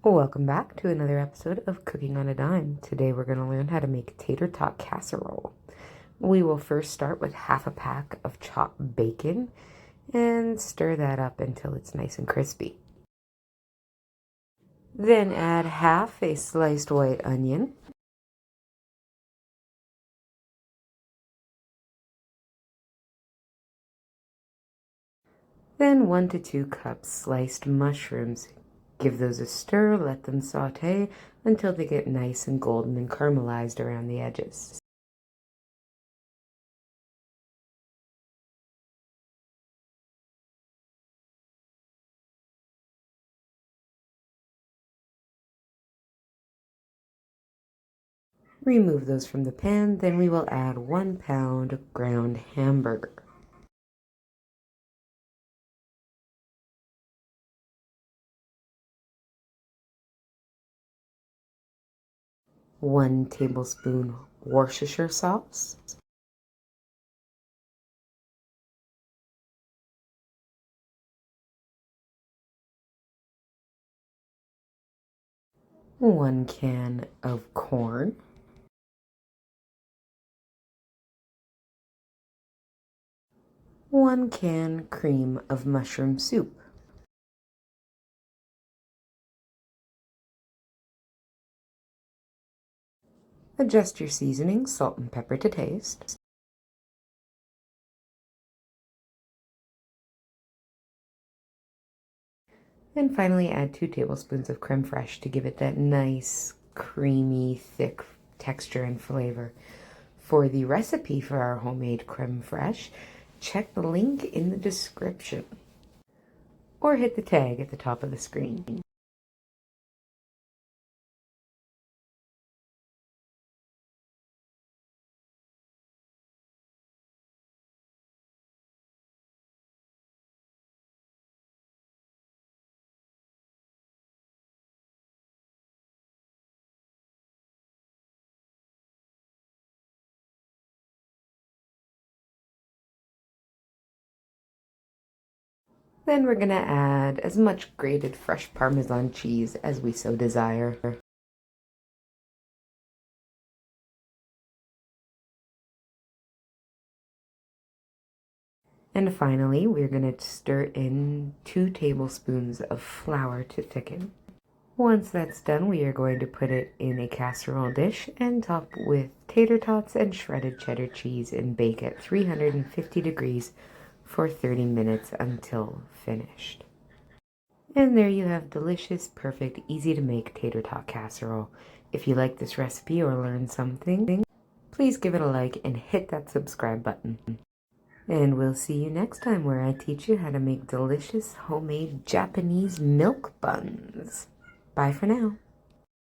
Welcome back to another episode of Cooking on a Dime. Today we're going to learn how to make tater tot casserole. We will first start with half a pack of chopped bacon and stir that up until it's nice and crispy. Then add half a sliced white onion, then 1 to 2 cups sliced mushrooms. Give those a stir, let them saute until they get nice and golden and caramelized around the edges. Remove those from the pan, then we will add 1 pound ground hamburger. 1 tablespoon Worcestershire sauce, 1 can of corn, 1 can cream of mushroom soup, adjust your seasoning, salt and pepper to taste, and finally add 2 tablespoons of creme fraiche to give it that nice, creamy, thick texture and flavor. For the recipe for our homemade creme fraiche, check the link in the description or hit the tag at the top of the screen. Then we're going to add as much grated fresh Parmesan cheese as we so desire. And finally, we're going to stir in 2 tablespoons of flour to thicken. Once that's done, we are going to put it in a casserole dish and top with tater tots and shredded cheddar cheese and bake at 350 degrees for 30 minutes until finished. And there you have delicious, perfect, easy to make tater tot casserole. If you like this recipe or learned something, please give it a like and hit that subscribe button. And we'll see you next time where I teach you how to make delicious homemade Japanese milk buns. Bye for now.